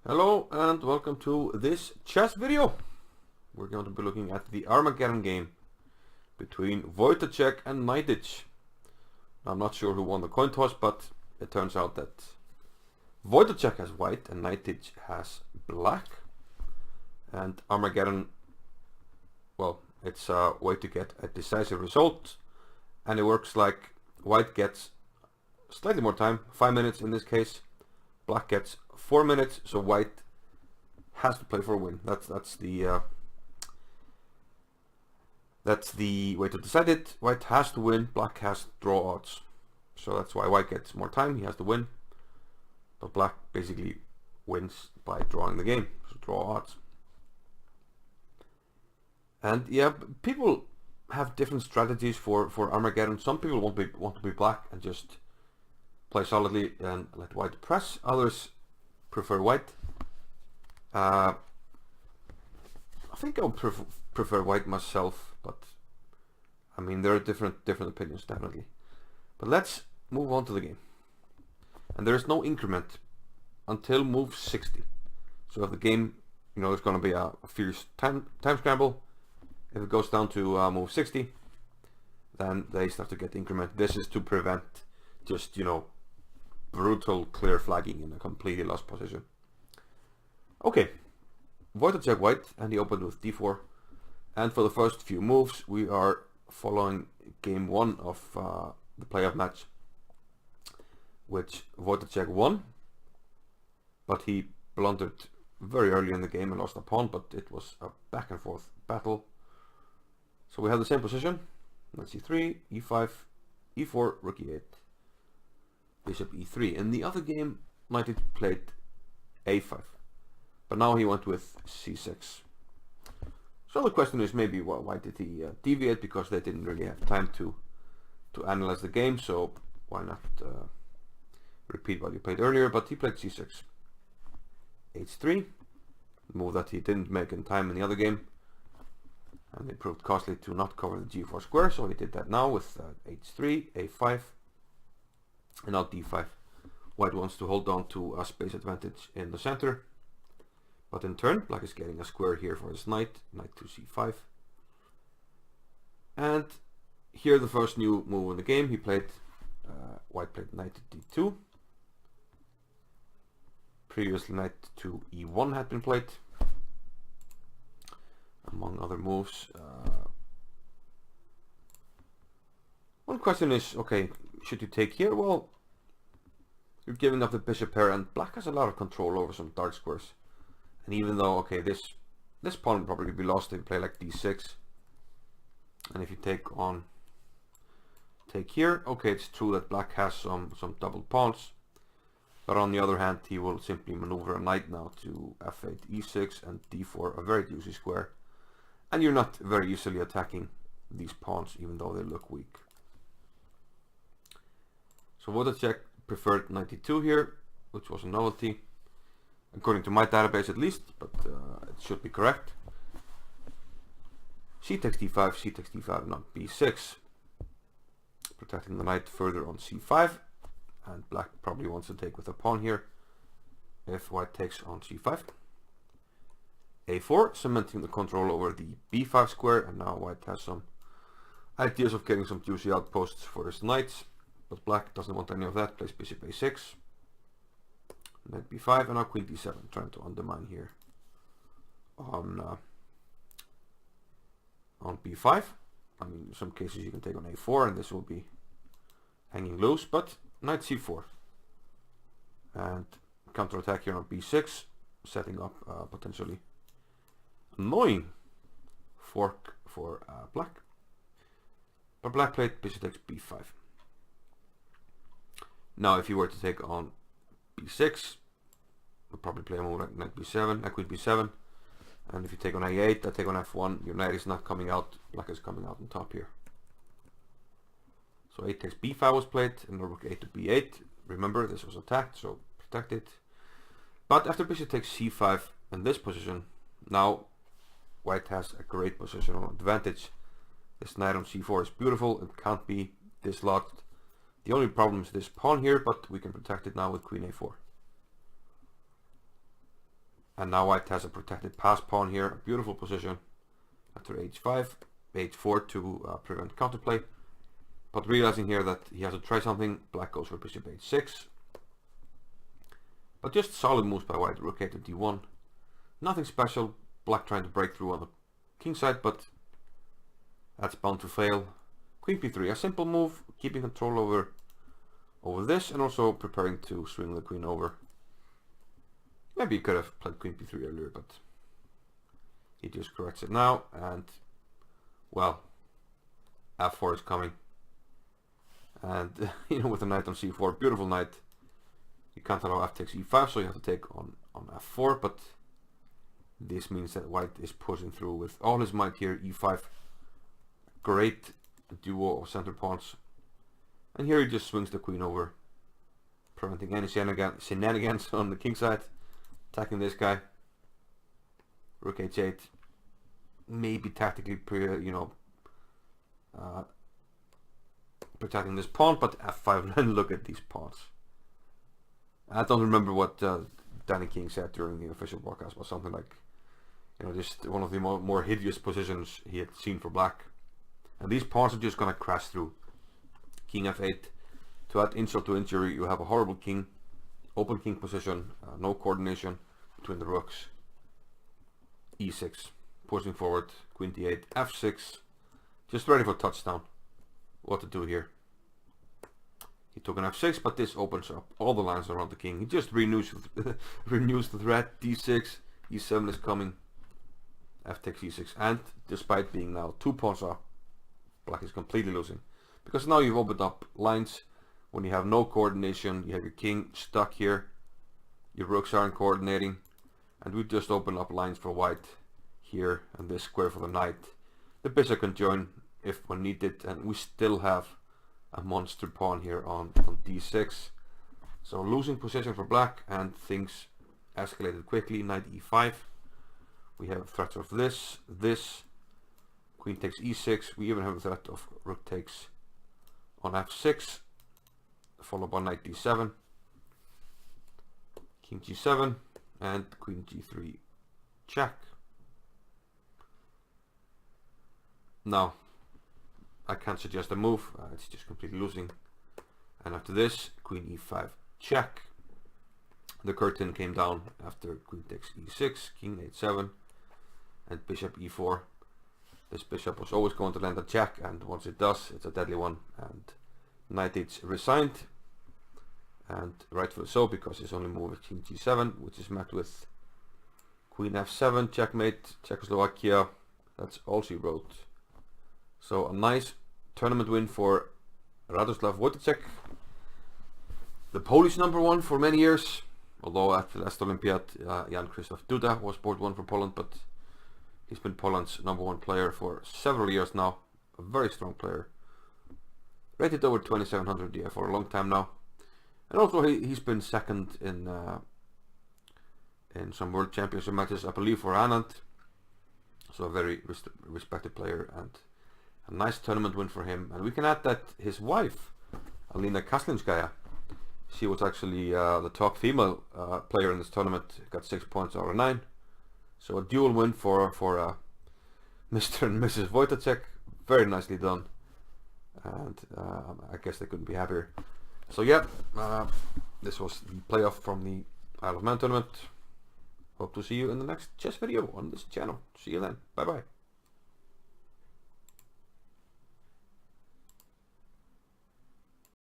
Hello and welcome to this chess video. We're going to be looking at the Armageddon game between Wojtaszek and Naiditsch. I'm not sure who won the coin toss, but it turns out that Wojtaszek has white and Naiditsch has black. And Armageddon, well, it's a way to get a decisive result, and it works like white gets slightly more time, 5 minutes in this case. Black gets 4 minutes, so white has to play for a win. That's the way to decide it. White has to win, black has draw odds. So that's why white gets more time, he has to win. But black basically wins by drawing the game, so draw odds. And yeah, people have different strategies for Armageddon. Some people want to be black and just play solidly and let white press. Others prefer white. I think I would prefer white myself, but I mean there are different opinions definitely. But let's move on to the game. And there is no increment until move 60. So if the game, there's going to be a fierce time scramble. If it goes down to move 60, then they start to get increment. This is to prevent just brutal clear flagging in a completely lost position. Okay, Wojtaszek white, and he opened with d4, and for the first few moves we are following game 1 of the playoff match, which Wojtaszek won, but he blundered very early in the game and lost a pawn, but it was a back and forth battle. So we have the same position. Let's c3, e5, e4, rook e8, bishop e3. In the other game, Naiditsch played a5, but now he went with c6. So the question is maybe why did he deviate? Because they didn't really have time to analyze the game, so why not repeat what he played earlier? But he played c6, h3, move that he didn't make in time in the other game, and it proved costly to not cover the g4 square, so he did that now with h3, a5, and now d5. White wants to hold on to a space advantage in the center, but in turn black is getting a square here for his knight to c5. And here the first new move in the game, he played white played knight to d2. Previously knight to e1 had been played, among other moves. One question is, okay, should you take here? Well, you're giving up the bishop pair, and black has a lot of control over some dark squares. And even though, okay, this pawn would probably be lost if you play like d6, and if you take here, okay, it's true that black has some double pawns, but on the other hand, he will simply maneuver a knight now to f8, e6, and d4, a very juicy square. And you're not very easily attacking these pawns, even though they look weak. So Wotaszek preferred 92 here, which was a novelty, according to my database at least, but it should be correct. C takes d5, c takes d5, not b6, protecting the knight further on c5, and black probably wants to take with a pawn here if white takes on c5. a4, cementing the control over the b5 square, and now white has some ideas of getting some juicy outposts for his knights, but black doesn't want any of that, plays bishop a6, knight b5, and now queen d7, trying to undermine here on b5. I mean, in some cases you can take on a4 and this will be hanging loose, but knight c4, and counterattack here on b6, setting up potentially annoying fork for black. But black played bishop takes b5. Now if you were to take on b6, we'll probably play a move like knight b7, queen b7, and if you take on a8, I take on f1, your knight is not coming out, black is coming out on top here. So 8 takes b5 was played, and rook 8 to b8. Remember, this was attacked, so protect it. But after bishop takes c5 in this position, now white has a great positional advantage. This knight on c4 is beautiful, it can't be dislodged. The only problem is this pawn here, but we can protect it now with queen a4. And now white has a protected pass pawn here, a beautiful position after h5, h4 to prevent counterplay. But realizing here that he has to try something, black goes for bishop h6. But just solid moves by white, rook a to d1. Nothing special, black trying to break through on the king side, but that's bound to fail. Queen b3, a simple move, keeping control over this and also preparing to swing the queen over. Maybe he could have played queen b3 earlier, but he just corrects it now, and well, f4 is coming. And you know, with the knight on c4, beautiful knight. You can't allow f takes e5, so you have to take on f4, but this means that white is pushing through with all his might here, e5. Great duo of center pawns. And here he just swings the queen over, preventing any shenanigans on the king side. Attacking this guy. Rook h8. Maybe tactically, protecting this pawn, but f5. And look at these pawns. I don't remember what Danny King said during the official broadcast, but something like, just one of the more hideous positions he had seen for black. And these pawns are just gonna crash through. King f8. To add insult to injury, you have a horrible king, open king position, no coordination between the rooks. e6, pushing forward, queen d8, f6, just ready for touchdown. What to do here? He took an f6, but this opens up all the lines around the king. He just renews the threat. d6, e7 is coming, f takes e6, and despite being now 2 pawns up, black is completely losing. Because now you've opened up lines. When you have no coordination, you have your king stuck here, your rooks aren't coordinating, and we just open up lines for white here, and this square for the knight. The bishop can join if when needed, and we still have a monster pawn here on d6. So losing position for black, and things escalated quickly. Knight e5. We have threats of this, queen takes e6. We even have a threat of rook takes on f6, followed by knight d7, king g7, and queen g3 check. Now I can't suggest a move, it's just completely losing. And after this, queen e5 check. The curtain came down after queen takes e6, king h7, and bishop e4. This bishop was always going to land a check, and once it does, it's a deadly one. And Naiditsch resigned, and rightfully so, because his only move is king g7, which is met with queen f7, checkmate, Czechoslovakia. That's all she wrote. So a nice tournament win for Wojtaszek, the Polish #1 for many years. Although at the last Olympiad, Jan Krzysztof Duda was board 1 for Poland, but he's been Poland's #1 player for several years now. A very strong player. Rated over 2700 for a long time now. And also he's been second in some World Championship matches, I believe, for Anand. So a very respected player, and a nice tournament win for him. And we can add that his wife, Alina Kaslinskaya, she was actually the top female player in this tournament, got 6 points out of 9. So a dual win for Mr. and Mrs. Wojtaszek, very nicely done. And I guess they couldn't be happier. So yeah, this was the playoff from the Isle of Man tournament. Hope to see you in the next chess video on this channel. See you then. Bye bye.